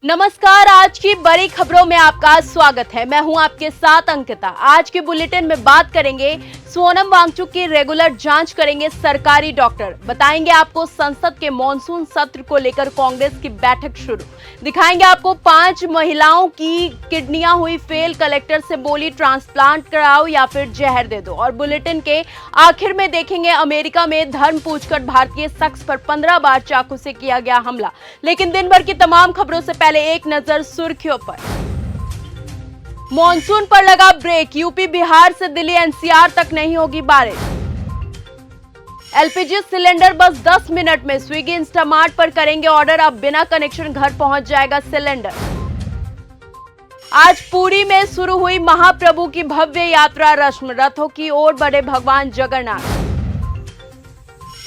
नमस्कार, आज की बड़ी खबरों में आपका स्वागत है। मैं हूं आपके साथ अंकिता। आज के बुलेटिन में बात करेंगे सोनम वांगचुक की रेगुलर जांच करेंगे सरकारी डॉक्टर। बताएंगे आपको संसद के मॉनसून सत्र को लेकर कांग्रेस की बैठक शुरू। दिखाएंगे आपको 5 महिलाओं की किडनियां हुई फेल, कलेक्टर से बोली ट्रांसप्लांट कराओ या फिर जहर दे दो। और बुलेटिन के आखिर में देखेंगे अमेरिका में धर्म पूछकर भारतीय शख्स पर 15 बार चाकू से किया गया हमला। लेकिन दिन भर की तमाम खबरों से पहले एक नजर सुर्खियों पर। मॉनसून पर लगा ब्रेक, यूपी बिहार से दिल्ली एनसीआर तक नहीं होगी बारिश। एलपीजी सिलेंडर बस 10 मिनट में, स्विगी इंस्टामार्ट पर करेंगे ऑर्डर, अब बिना कनेक्शन घर पहुंच जाएगा सिलेंडर। आज पुरी में शुरू हुई महाप्रभु की भव्य यात्रा रस्म, रथों की ओर बढ़े भगवान जगन्नाथ।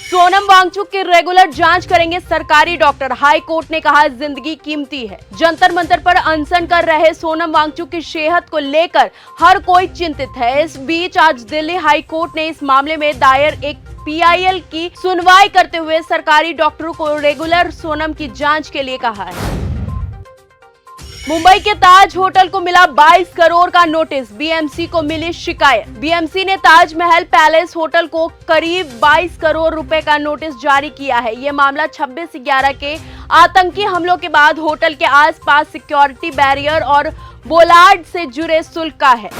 सोनम वांगचुक की रेगुलर जांच करेंगे सरकारी डॉक्टर, हाई कोर्ट ने कहा जिंदगी कीमती है। जंतर मंतर पर अनशन कर रहे सोनम वांगचुक की सेहत को लेकर हर कोई चिंतित है। इस बीच आज दिल्ली हाई कोर्ट ने इस मामले में दायर एक पीआईएल की सुनवाई करते हुए सरकारी डॉक्टरों को रेगुलर सोनम की जांच के लिए कहा है। मुंबई के ताज होटल को मिला 22 करोड़ का नोटिस, बीएमसी को मिली शिकायत। बीएमसी ने ताजमहल पैलेस होटल को करीब 22 करोड़ रुपए का नोटिस जारी किया है। यह मामला 26/11 के आतंकी हमलों के बाद होटल के आसपास सिक्योरिटी बैरियर और बोलार्ड से जुड़े शुल्क का है।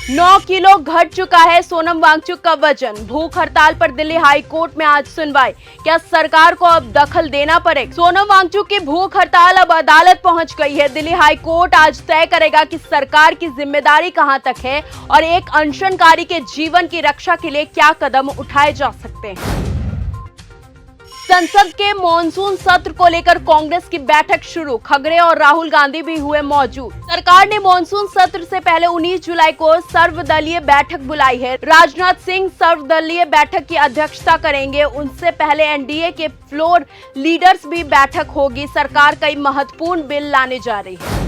9 किलो घट चुका है सोनम वांगचुक का वजन, भूख हड़ताल पर दिल्ली हाई कोर्ट में आज सुनवाई। क्या सरकार को अब दखल देना पड़ेगा? सोनम वांगचुक की भूख हड़ताल अब अदालत पहुंच गई है। दिल्ली हाई कोर्ट आज तय करेगा कि सरकार की जिम्मेदारी कहां तक है और एक अनशनकारी के जीवन की रक्षा के लिए क्या कदम उठाए जा सकते हैं। संसद के मॉनसून सत्र को लेकर कांग्रेस की बैठक शुरू, खड़गे और राहुल गांधी भी हुए मौजूद। सरकार ने मॉनसून सत्र से पहले 19 जुलाई को सर्वदलीय बैठक बुलाई है। राजनाथ सिंह सर्वदलीय बैठक की अध्यक्षता करेंगे। उनसे पहले एनडीए के फ्लोर लीडर्स भी बैठक होगी। सरकार कई महत्वपूर्ण बिल लाने जा रही है।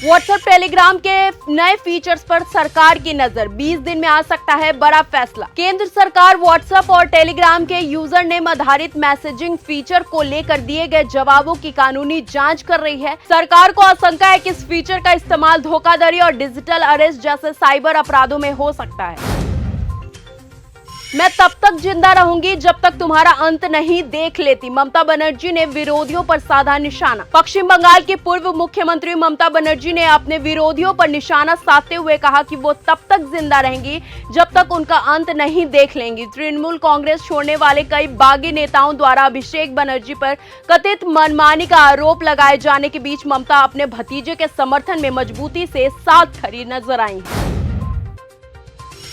व्हाट्सएप टेलीग्राम के नए फीचर्स पर सरकार की नजर, 20 दिन में आ सकता है बड़ा फैसला। केंद्र सरकार व्हाट्सएप और टेलीग्राम के यूजर नेम आधारित मैसेजिंग फीचर को लेकर दिए गए जवाबों की कानूनी जांच कर रही है। सरकार को आशंका है कि इस फीचर का इस्तेमाल धोखाधड़ी और डिजिटल अरेस्ट जैसे साइबर अपराधों में हो सकता है। मैं तब तक जिंदा रहूंगी जब तक तुम्हारा अंत नहीं देख लेती, ममता बनर्जी ने विरोधियों पर साधा निशाना। पश्चिम बंगाल की पूर्व मुख्यमंत्री ममता बनर्जी ने अपने विरोधियों पर निशाना साधते हुए कहा कि वो तब तक जिंदा रहेंगी जब तक उनका अंत नहीं देख लेंगी। तृणमूल कांग्रेस छोड़ने वाले कई बागी नेताओं द्वारा अभिषेक बनर्जी पर कथित मनमानी का आरोप लगाए जाने के बीच ममता अपने भतीजे के समर्थन में मजबूती से साथ खड़ी नजर आई।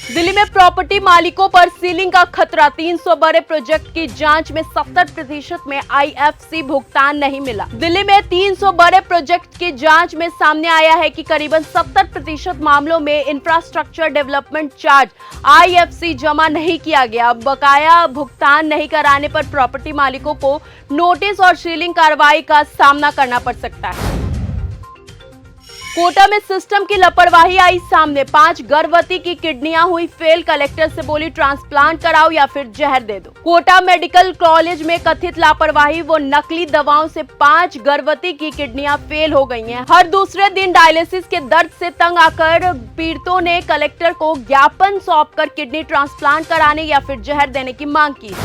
दिल्ली में प्रॉपर्टी मालिकों पर सीलिंग का खतरा, 300 बड़े प्रोजेक्ट की जांच में 70% में आईएफसी भुगतान नहीं मिला। दिल्ली में 300 बड़े प्रोजेक्ट की जांच में सामने आया है कि करीबन 70% मामलों में इंफ्रास्ट्रक्चर डेवलपमेंट चार्ज आईएफसी जमा नहीं किया गया। बकाया भुगतान नहीं कराने पर प्रॉपर्टी मालिकों को नोटिस और सीलिंग कार्रवाई का सामना करना पड़ सकता है। कोटा में सिस्टम की लापरवाही आई सामने, 5 गर्भवती की किडनियां हुई फेल, कलेक्टर से बोली ट्रांसप्लांट कराओ या फिर जहर दे दो। कोटा मेडिकल कॉलेज में कथित लापरवाही व नकली दवाओं से 5 गर्भवती की किडनियां फेल हो गई हैं। हर दूसरे दिन डायलिसिस के दर्द से तंग आकर पीड़ितों ने कलेक्टर को ज्ञापन सौंपकर किडनी ट्रांसप्लांट कराने या फिर जहर देने की मांग की।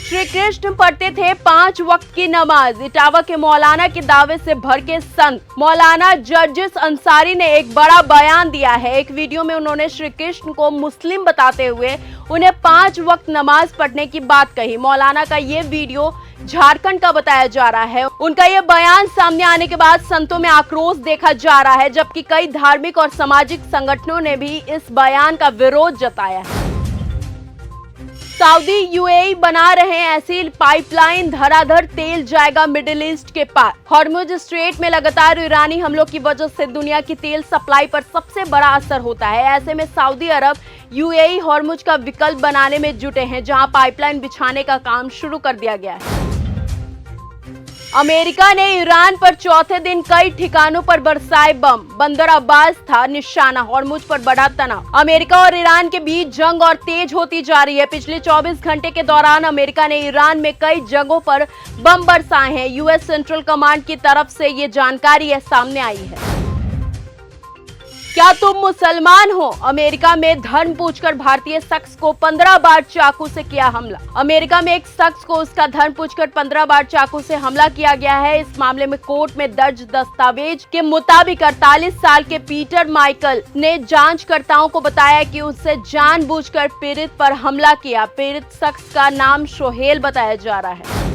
श्री कृष्ण पढ़ते थे 5 वक्त की नमाज, इटावा के मौलाना के दावे से भड़के संत। मौलाना जर्जिस अंसारी ने एक बड़ा बयान दिया है। एक वीडियो में उन्होंने श्री कृष्ण को मुस्लिम बताते हुए उन्हें 5 वक्त नमाज पढ़ने की बात कही। मौलाना का ये वीडियो झारखंड का बताया जा रहा है। उनका ये बयान सामने आने के बाद संतों में आक्रोश देखा जा रहा है, जबकि कई धार्मिक और सामाजिक संगठनों ने भी इस बयान का विरोध जताया है। सऊदी यूएई बना रहे ऐसी पाइपलाइन, धराधर तेल जाएगा मिडिल ईस्ट के पार। हॉर्मुज स्ट्रेट में लगातार ईरानी हमलों की वजह से दुनिया की तेल सप्लाई पर सबसे बड़ा असर होता है। ऐसे में सऊदी अरब यूएई हॉर्मुज का विकल्प बनाने में जुटे हैं, जहां पाइपलाइन बिछाने का काम शुरू कर दिया गया है। अमेरिका ने ईरान पर चौथे दिन कई ठिकानों पर बरसाए बम। बंदर अब्बास था निशाना, हॉर्मुज पर बढ़ा तनाव। अमेरिका और ईरान के बीच जंग और तेज होती जा रही है। पिछले 24 घंटे के दौरान अमेरिका ने ईरान में कई जगहों पर बम बरसाए हैं। यूएस सेंट्रल कमांड की तरफ से ये जानकारी सामने आई है। क्या तुम मुसलमान हो? अमेरिका में धर्म पूछकर भारतीय शख्स को 15 बार चाकू से किया हमला। अमेरिका में एक शख्स को उसका धर्म पूछकर 15 बार चाकू से हमला किया गया है। इस मामले में कोर्ट में दर्ज दस्तावेज के मुताबिक 48 साल के पीटर माइकल ने जांचकर्ताओं को बताया कि उससे जानबूझकर पीड़ित पर हमला किया। पीड़ित शख्स का नाम सोहेल बताया जा रहा है।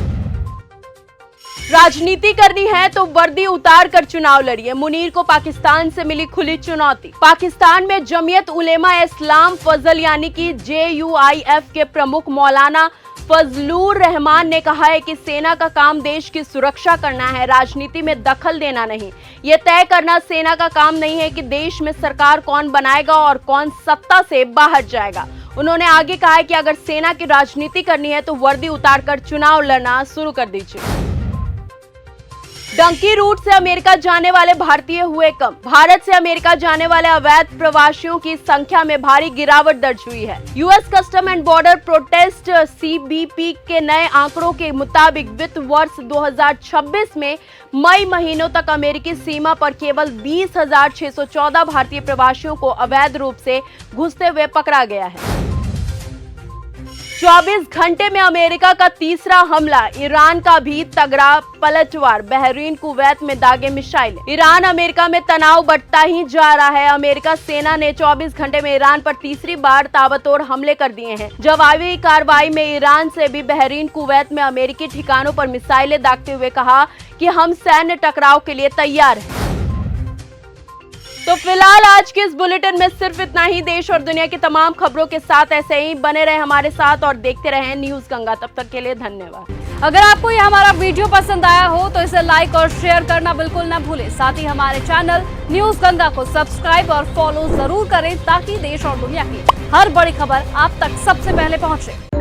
राजनीति करनी है तो वर्दी उतार कर चुनाव लड़िए। मुनीर को पाकिस्तान से मिली खुली चुनौती। पाकिस्तान में जमीयत उलेमा इस्लाम फजल यानी कि JUIF के प्रमुख मौलाना फजलुर रहमान ने कहा है कि सेना का काम देश की सुरक्षा करना है, राजनीति में दखल देना नहीं। ये तय करना सेना का काम नहीं है कि देश में सरकार कौन बनाएगा और कौन सत्ता से बाहर जाएगा। उन्होंने आगे कहा है कि अगर सेना की राजनीति करनी है तो वर्दी उतारकर चुनाव लड़ना शुरू कर दीजिए। डंकी रूट से अमेरिका जाने वाले भारतीय हुए कम। भारत से अमेरिका जाने वाले अवैध प्रवासियों की संख्या में भारी गिरावट दर्ज हुई है। US custom and border protest CBP के नए आंकड़ों के मुताबिक वित्त वर्ष 2026 में मई महीनों तक अमेरिकी सीमा पर केवल 20,614 भारतीय प्रवासियों को अवैध रूप से घुसते हुए पकड़ा गया है। 24 घंटे में अमेरिका का तीसरा हमला। ईरान का भी तगड़ा पलटवार। बहरीन कुवैत में दागे मिसाइल। ईरान अमेरिका में तनाव बढ़ता ही जा रहा है। अमेरिका सेना ने 24 घंटे में ईरान पर तीसरी बार ताबड़तोड़ हमले कर दिए हैं। जवाबी कार्रवाई में ईरान से भी बहरीन कुवैत में अमेरिकी ठिकानों पर मिसाइलें दागते हुए कहा कि हम सैन्य टकराव के लिए तैयार हैं। तो फिलहाल आज के इस बुलेटिन में सिर्फ इतना ही। देश और दुनिया की तमाम खबरों के साथ ऐसे ही बने रहे हमारे साथ और देखते रहें न्यूज गंगा। तब तक के लिए धन्यवाद। अगर आपको ये हमारा वीडियो पसंद आया हो तो इसे लाइक और शेयर करना बिल्कुल ना भूलें। साथ ही हमारे चैनल न्यूज गंगा को सब्सक्राइब और फॉलो जरूर करें ताकि देश और दुनिया की हर बड़ी खबर आप तक सबसे पहले पहुंचे।